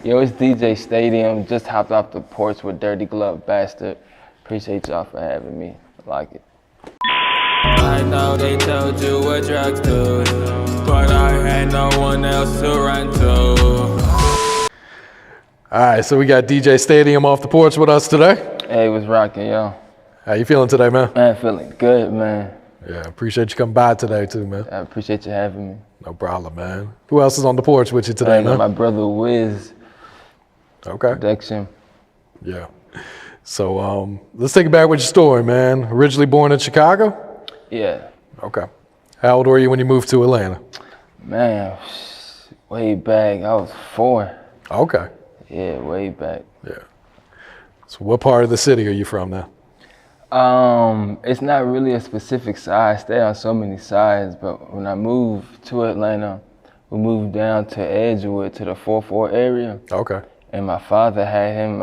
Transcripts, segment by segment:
Yo, it's DJ Stadium. Just hopped off the porch with Dirty Glove Bastard. Appreciate y'all for having me. I like it. I know they told you what drugs do, but I had no one else to run to. All right, so we got DJ Stadium off the porch with us today. Hey, what's rocking, yo? How you feeling today, man? Man, feeling good, man. Yeah, appreciate you coming by today too, man. I appreciate you having me. No problem, man. Who else is on the porch with you today, man? My brother Wiz. Okay. Production. Yeah. So let's take it back with your story, man. Originally born in Chicago? Yeah. Okay. How old were you when you moved to Atlanta? Man, way back, I was 4. Okay. Yeah, way back. Yeah. So what part of the city are you from now? It's not really a specific side. I stay on so many sides, but when I moved to Atlanta, we moved down to Edgewood, to the 4-4 area. Okay. And my father had him,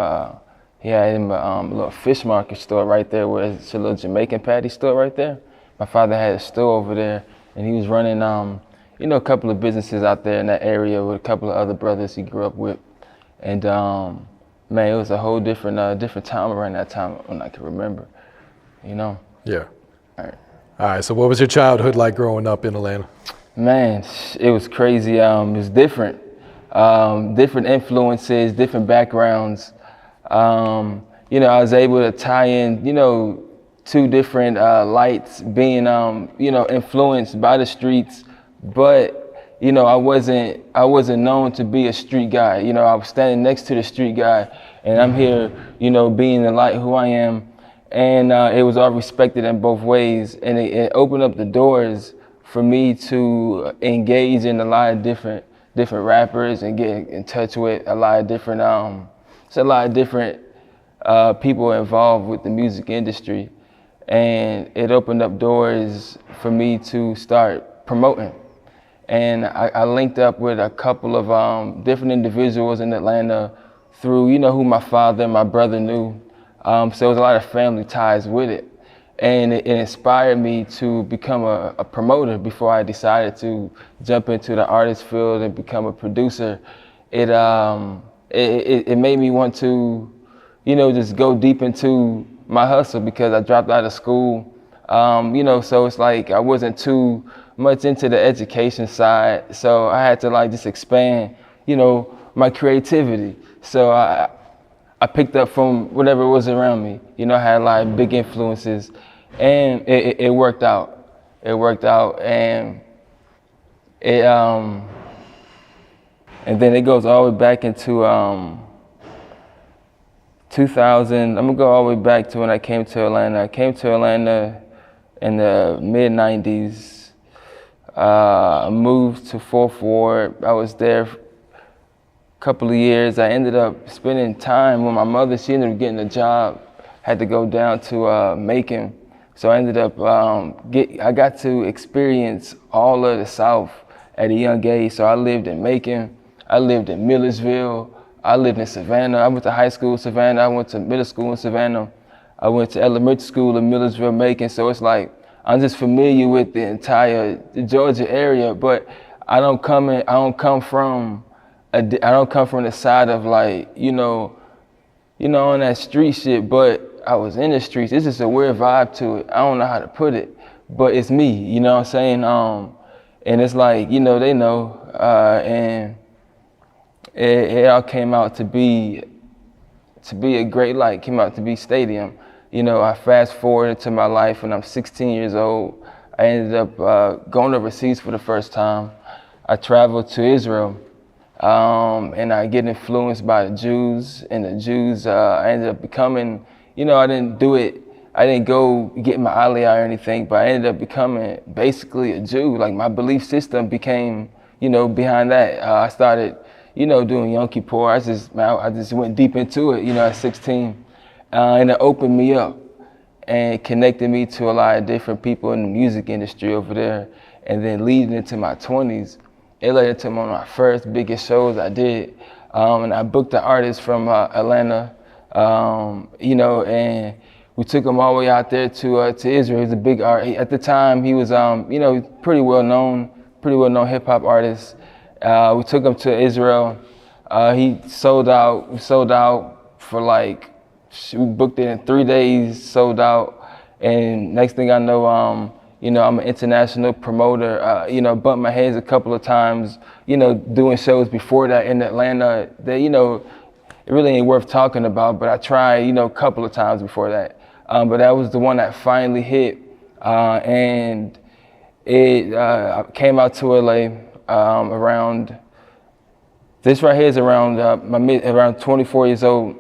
he had him a little fish market store right there, where it's a little Jamaican patty store right there. My father had a store over there, and he was running, a couple of businesses out there in that area with a couple of other brothers he grew up with. And man, it was a whole different time around that time when I can remember, Yeah. All right. All right, so what was your childhood like growing up in Atlanta? Man, it was crazy. It was different. Different influences, different backgrounds. I was able to tie in, 2 different lights, being, influenced by the streets, but I wasn't known to be a street guy. I was standing next to the street guy, and I'm here, being the light who I am. And it was all respected in both ways, and it opened up the doors for me to engage in a lot of different rappers and get in touch with a lot of different people involved with the music industry. And it opened up doors for me to start promoting. And I linked up with a couple of different individuals in Atlanta through, who my father and my brother knew. So there was a lot of family ties with it. And it inspired me to become a promoter before I decided to jump into the artist field and become a producer. It made me want to, just go deep into my hustle, because I dropped out of school. So it's like I wasn't too much into the education side. So I had to just expand, my creativity. So I picked up from whatever was around me. I had a lot of big influences, and it worked out. It worked out, and and then it goes all the way back into 2000. I'm gonna go all the way back to when I came to Atlanta. I came to Atlanta in the mid-90s. I moved to 4-4. I was there couple of years. I ended up spending time with my mother. She ended up getting a job, had to go down to Macon. So I ended up, I got to experience all of the South at a young age. So I lived in Macon, I lived in Millersville, I lived in Savannah. I went to high school in Savannah, I went to middle school in Savannah, I went to elementary school in Millersville, Macon. So it's like, I'm just familiar with the entire Georgia area, but I don't come from the side of on that street shit, but I was in the streets. It's just a weird vibe to it. I don't know how to put it, but it's me, you know what I'm saying? And it's like, they know, and it all came out to be a great light, came out to be Stadium. I fast forward into my life when I'm 16 years old. I ended up going overseas for the first time. I traveled to Israel. And I get influenced by the Jews, and the Jews, I ended up becoming, I didn't go get my aliyah or anything, but I ended up becoming basically a Jew. Like my belief system became, behind that. I started, doing Yom Kippur. I just went deep into it, at 16. And it opened me up and connected me to a lot of different people in the music industry over there. And then leading into my 20s, it led into one of my first biggest shows I did. And I booked an artist from Atlanta, and we took him all the way out there to Israel. He's a big artist. At the time, he was, pretty well known hip hop artist. We took him to Israel. He sold out. We sold out for like, we booked it in 3 days, sold out. And next thing I know, you know, I'm an international promoter. You know, bumped my heads a couple of times, you know, doing shows before that in Atlanta that, you know, it really ain't worth talking about, but I tried, you know, a couple of times before that. But that was the one that finally hit. And it I came out to LA around, this right here is around around 24 years old.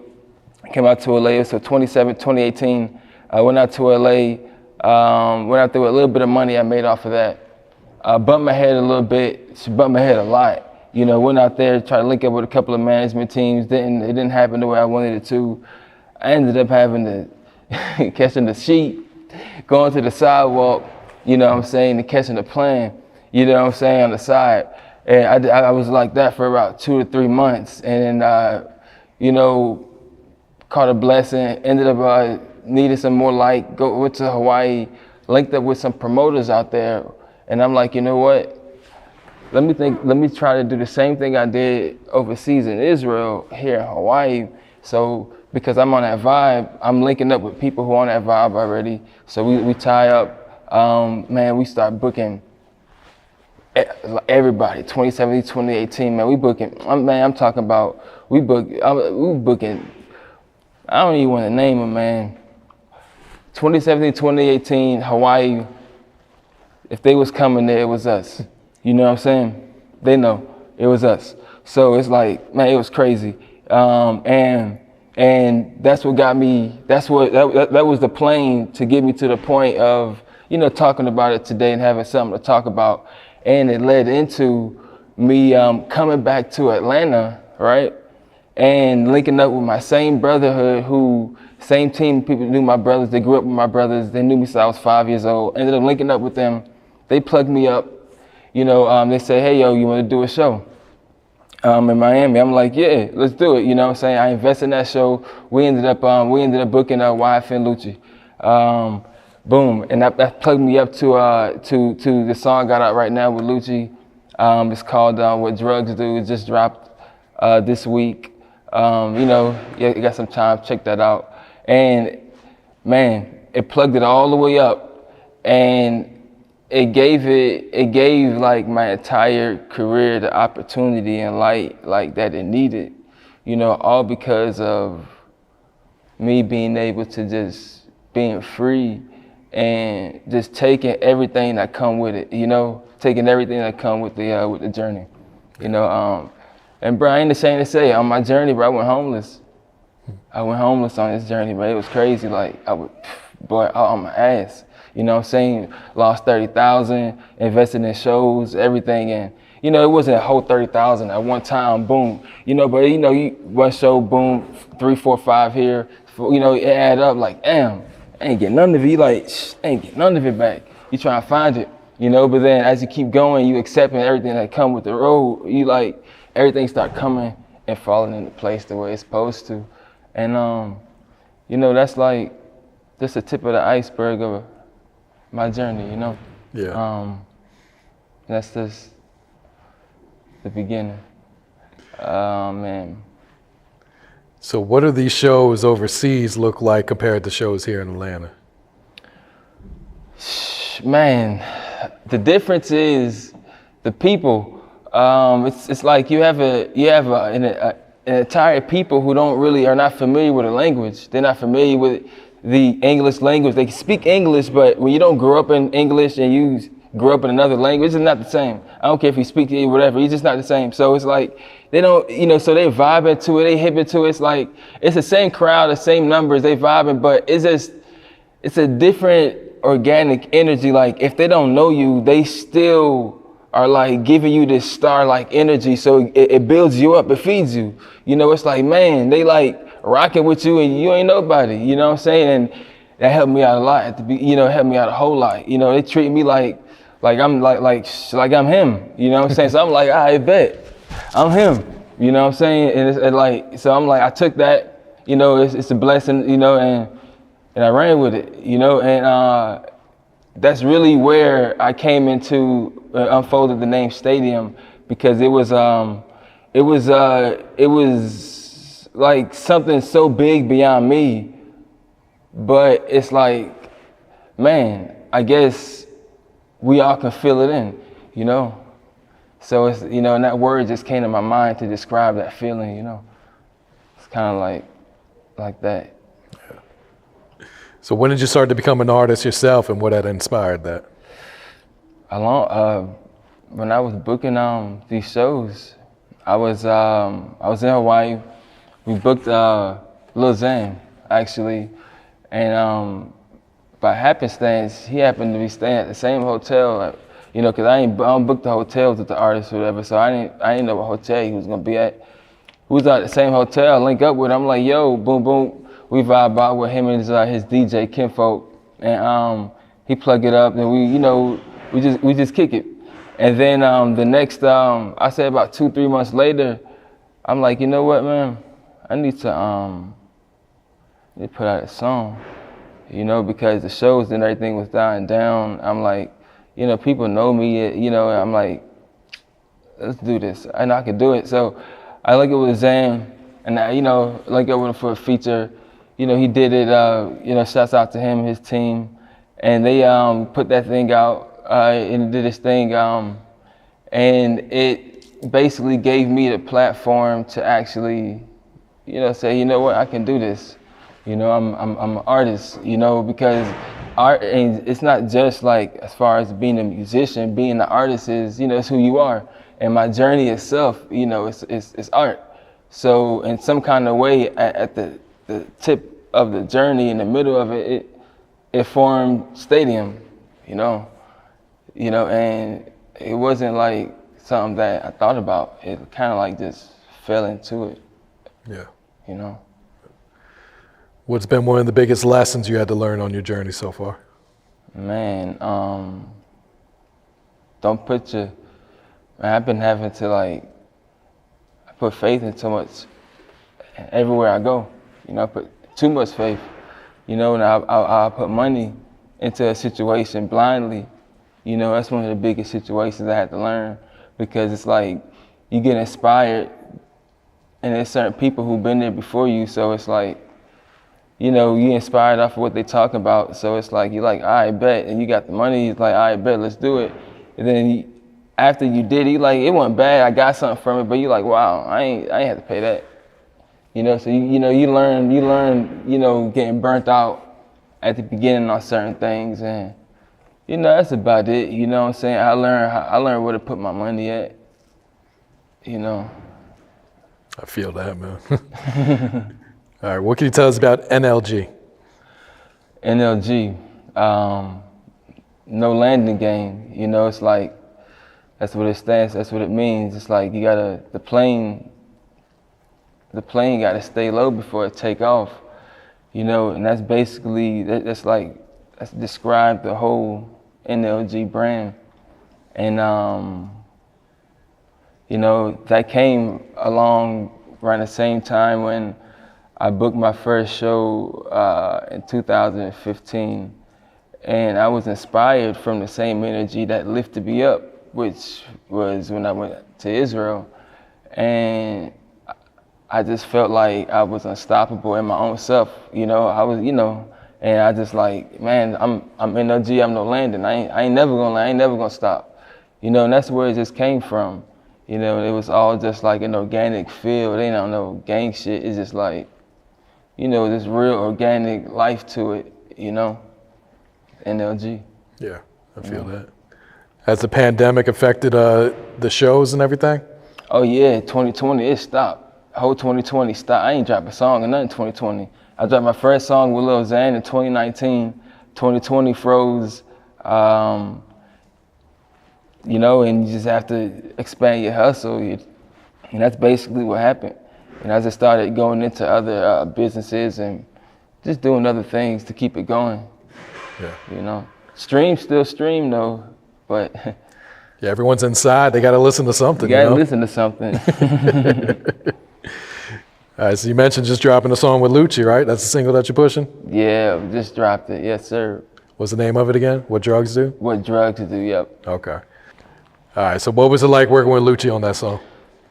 I came out to LA, so 2018. I went out to LA, went out there with a little bit of money I made off of that. Bumped my head a little bit, she bumped my head a lot. You know, went out there, tried to link up with a couple of management teams, it didn't happen the way I wanted it to. I ended up having to, catching the sheet, going to the sidewalk, you know what I'm saying, and catching the plane, you know what I'm saying, on the side. And I was like that for about 2 to 3 months. And then, you know, caught a blessing, ended up needing some more light, went to Hawaii, linked up with some promoters out there. And I'm like, you know what? Let me try to do the same thing I did overseas in Israel, here in Hawaii. So, because I'm on that vibe, I'm linking up with people who are on that vibe already. So we tie up, man, we start booking everybody, 2017, 2018, man, we booking, man, I'm talking about, we booking, I don't even want to name them, man. 2017, 2018, Hawaii, if they was coming there, it was us. You know what I'm saying? They know it was us. So it's like, man, it was crazy. And that's what got me, that was the plane to get me to the point of, you know, talking about it today and having something to talk about. And it led into me coming back to Atlanta, right? And linking up with my same brotherhood same team, people knew my brothers, they grew up with my brothers, they knew me since I was 5 years old. Ended up linking up with them, they plugged me up. You know, they say, hey, yo, you want to do a show in Miami? I'm like, yeah, let's do it. You know what I'm saying? I invested in that show. We ended up booking YFN Lucci. Boom, and that plugged me up to the song I got out right now with Luchi. It's called What Drugs Do. It just dropped this week. You know, you got some time, check that out. And man, it plugged it all the way up, and it gave like my entire career the opportunity and light like that it needed, you know, all because of me being able to just being free and just taking everything that come with it, you know, taking everything that come with the journey, you know. And bro, I ain't ashamed to say, on my journey, bro, I went homeless. I went homeless on this journey, bro. It was crazy. Like I would, boy, out on my ass. You know what I'm saying? Lost 30,000, invested in shows, everything. And, you know, it wasn't a whole 30,000 at one time, boom. You know, but, you know, one show, boom, 3, 4, 5 here. You know, it add up like, damn, I ain't getting none of it. You like, I ain't getting none of it back. You try to find it, you know, but then as you keep going, you accepting everything that come with the road. You like, everything start coming and falling into place the way it's supposed to. And, you know, that's like just the tip of the iceberg of my journey, you know? Yeah. That's just the beginning. Man. So what do these shows overseas look like compared to shows here in Atlanta? Man, the difference is the people. It's like you have an entire people who are not familiar with the language. They're not familiar with the English language. They can speak English, but when you don't grow up in English and you grow up in another language, it's not the same. I don't care if you speak to you, whatever, it's just not the same. So it's like, they don't, you know, so they vibing to it, they hip it to it. It's like, it's the same crowd, the same numbers, they vibing, but it's a different organic energy. Like if they don't know you, they still are like giving you this star-like energy. So it builds you up, it feeds you. You know, it's like, man, they like rocking with you and you ain't nobody, you know what I'm saying? And that helped me out a lot at the you know, helped me out a whole lot. You know, they treat me like I'm like I'm him, you know what I'm saying? So I'm like, I bet I'm him, you know what I'm saying? And it's like, so I'm like, I took that, you know, it's a blessing, you know, and I ran with it, you know, and that's really where I came into, unfolded the name Stadium, because it was it was like something so big beyond me, but it's like, man, I guess we all can feel it in, you know? So it's, you know, and that word just came to my mind to describe that feeling, you know? It's kind of like that. So when did you start to become an artist yourself, and what had inspired that? When I was booking these shows, I was in Hawaii. We booked Lil Xan, actually, and by happenstance, he happened to be staying at the same hotel, you know, because I don't book the hotels with the artists or whatever, so I didn't know what hotel he was gonna be at. We was at the same hotel, I link up with him, I'm like, yo, boom, boom. We vibe out with him and his DJ Kinfolk, and he plug it up, and we just kick it. And then the next, I say about 2-3 months later, I'm like, you know what, man, I need to put out a song, you know, because the shows and everything was dying down. I'm like, you know, people know me, you know, I'm like, let's do this, and I can do it. So I link it with Xan, and I, you know, link up with him for a feature. You know, he did it, you know, shouts out to him and his team. And they put that thing out and did his thing. And it basically gave me the platform to actually, you know, say, you know what, I can do this. You know, I'm an artist, you know, because art, and it's not just like as far as being a musician, being an artist is, you know, it's who you are. And my journey itself, you know, it's art. So in some kind of way, at the tip of the journey, in the middle of it, it formed Stadium, you know, and it wasn't like something that I thought about. It kind of like just fell into it. Yeah. You know. What's been one of the biggest lessons you had to learn on your journey so far? Man, don't put your, man, I've been having to like, I put faith in too much everywhere I go. You know, I put too much faith, you know, and I put money into a situation blindly. You know, that's one of the biggest situations I had to learn, because it's like you get inspired and there's certain people who've been there before you, so it's like, you know, you inspired off of what they talk about, so it's like, you're like, all right, bet, and you got the money, it's like, all right, bet, let's do it. And then after you did it, you like, it wasn't bad, I got something from it, but you like, wow, I ain't have to pay that. You know, so you learn, you know, getting burnt out at the beginning on certain things, and you know, that's about it. You know what I'm saying? I learned where to put my money at. You know. I feel that, man. All right, what can you tell us about NLG? NLG, no landing game. You know, it's like, that's what it stands, that's what it means. It's like the plane gotta stay low before it take off. You know, and that's basically, that's described the whole NLG brand. And you know, that came along around the same time when I booked my first show in 2015, and I was inspired from the same energy that lifted me up, which was when I went to Israel. And I just felt like I was unstoppable in my own self, you know. I was, you know, and I just like, man, I'm NLG, I'm no landing. I ain't never gonna land, I ain't never gonna stop, you know. And that's where it just came from, you know. It was all just like an organic feel. They don't know gang shit. It's just like, you know, this real organic life to it, you know. NLG. Yeah, I feel that. Has the pandemic affected the shows and everything? Oh yeah, 2020, it stopped. Whole 2020 stopped. I ain't dropped a song or nothing in 2020. I dropped my first song with Lil Xan in 2019. 2020 froze. You know, and you just have to expand your hustle. And that's basically what happened. And I just started going into other businesses and just doing other things to keep it going. Yeah. You know, still stream though, but. Yeah, everyone's inside. They got to listen to something. You got to listen to something. All right, so you mentioned just dropping a song with Luchi, right? That's the single that you're pushing? Yeah, just dropped it. Yes, sir. What's the name of it again? What Drugs Do? What Drugs Do, yep. Okay. All right, so what was it like working with Luchi on that song?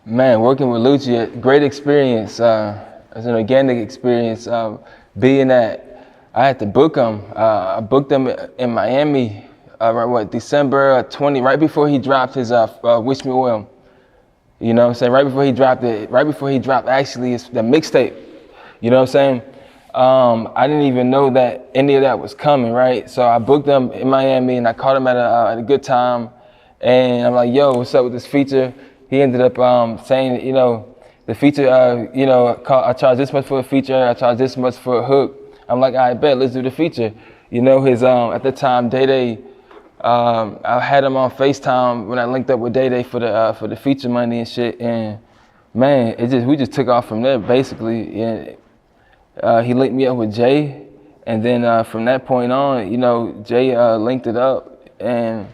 Man, working with Luchi, great experience. It's an organic experience. Being that I had to book him. I booked him in Miami, December 20, right before he dropped his Wish Me Well. You know what I'm saying? Right before he dropped actually the mixtape. You know what I'm saying? I didn't even know that any of that was coming, right? So I booked him in Miami and I caught him at a good time. And I'm like, yo, what's up with this feature? He ended up saying, you know, the feature, I charge this much for a feature, I charge this much for a hook. I'm like, I bet, let's do the feature. You know, his at the time, Day, I had him on FaceTime when I linked up with Day for the feature money and shit. And man, we just took off from there basically. And he linked me up with Jay, and then from that point on, you know, Jay linked it up, and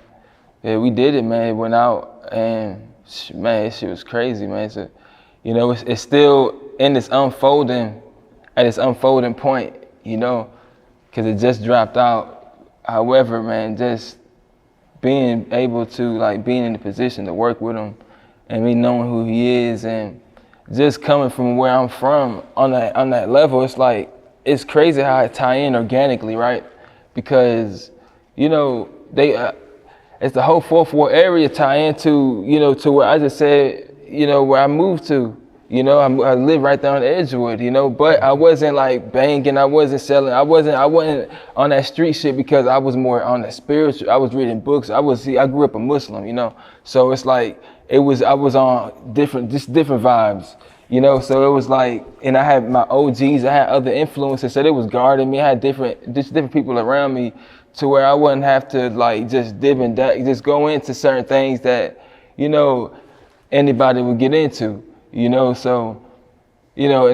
yeah, we did it, man. It went out, and man, this shit was crazy, man. So, you know, it's still in its unfolding, at its unfolding point, you know, because it just dropped out. However, man, just being able to, being in the position to work with him, and me knowing who he is, and just coming from where I'm from on that level, it's crazy how it tie in organically, right? Because, you know, it's the whole 4th Ward area tie into, you know, to where I just said, you know, where I moved to. You know, I live right there on Edgewood, you know, but I wasn't banging, I wasn't selling, I wasn't on that street shit because I was more on the spiritual. I was reading books. I grew up a Muslim, you know, so it's I was on different vibes, you know, so it was and I had my OGs, I had other influences, so they was guarding me. I had different people around me to where I wouldn't have to just dip and just go into certain things that, you know, anybody would get into. You know, so, you know,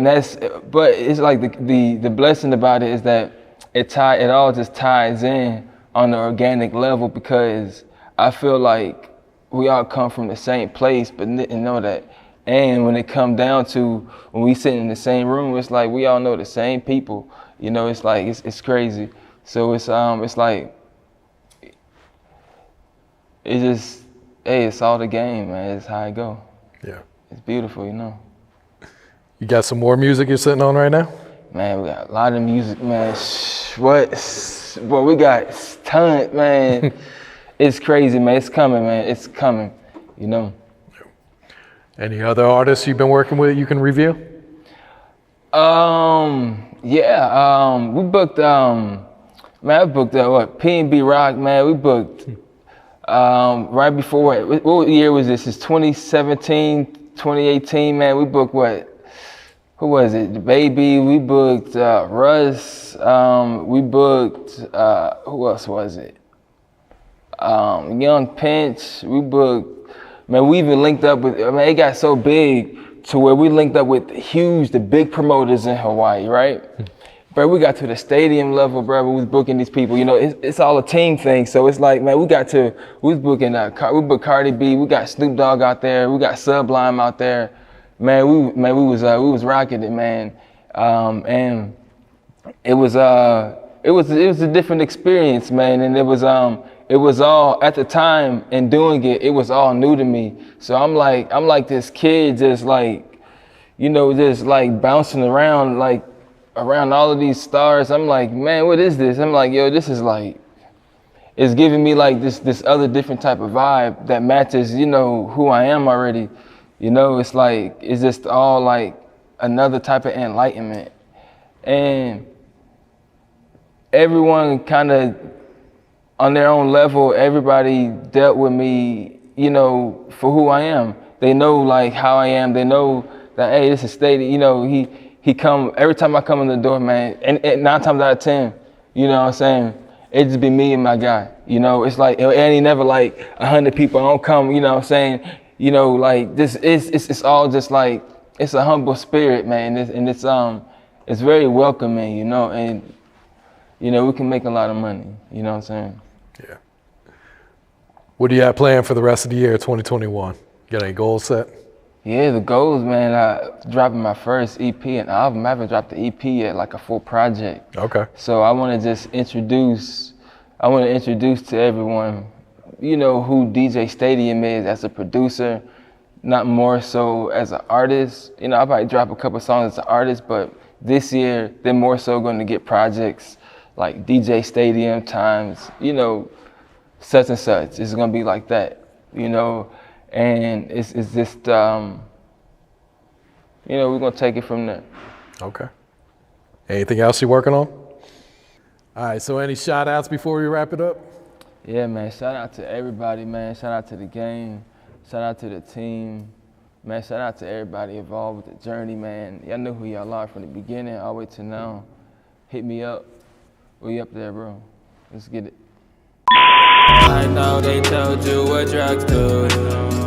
but it's the blessing about it is that it all just ties in on the organic level, because I feel like we all come from the same place, but didn't know that. And when it come down to when we sit in the same room, it's we all know the same people. You know, it's it's crazy. So it's just, hey, it's all the game, man. It's how it go. Yeah. It's beautiful, you know. You got some more music you're sitting on right now? Man, we got a lot of music, man. Boy, we got tons, man. It's crazy, man. It's coming, man. It's coming, you know. Any other artists you've been working with you can reveal? Yeah. We booked, man, I booked P&B Rock, man. We booked right before, what year was this? It's 2017. 2018, man, we booked who was it? The Baby, we booked Russ, we booked, who else was it? Young Pinch, we booked, man, we even linked up with, it got so big to where we linked up with the big promoters in Hawaii, right? Bro, we got to the stadium level, bro. We was booking these people. You know, it's all a team thing. So it's man, we was booking, we booked Cardi B. We got Snoop Dogg out there. We got Sublime out there. Man, we was rocking it, man. And it was a different experience, man. And it was all at the time and doing it was all new to me. So I'm like this kid, just you know, just bouncing around, around all of these stars. I'm like, man, what is this? I'm like, yo, this is it's giving me this other different type of vibe that matches, you know, who I am already. You know, it's it's just all another type of enlightenment. And everyone kind of on their own level, everybody dealt with me, you know, for who I am. They know how I am. They know that, hey, this is Stady, you know, he come, every time I come in the door, man, and 9 times out of 10, you know what I'm saying, it just be me and my guy, you know, it's and he never 100 people don't come, you know what I'm saying, you know, this, it's all just it's a humble spirit, man, and it's very welcoming, you know, and, you know, we can make a lot of money, you know what I'm saying? Yeah. What do you have planned for the rest of the year, 2021? Got any goals set? Yeah, the goals, man, dropping my first EP and album. I haven't dropped the EP yet, a full project. Okay. So I want to just introduce to everyone, you know, who DJ Stadium is as a producer, not more so as an artist. You know, I probably drop a couple songs as an artist, but this year they're more so going to get projects like DJ Stadium times, you know, such and such. It's going to be like that, you know, and it's just, you know, we're going to take it from there. Okay. Anything else you're working on? All right, so any shout outs before we wrap it up? Yeah, man, shout out to everybody, man. Shout out to the game. Shout out to the team. Man, shout out to everybody involved with the journey, man. Y'all know who y'all are from the beginning all the way to now. Hit me up. We up there, bro. Let's get it. I know they told you what drugs do,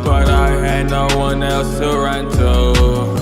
but I had no one else to run to.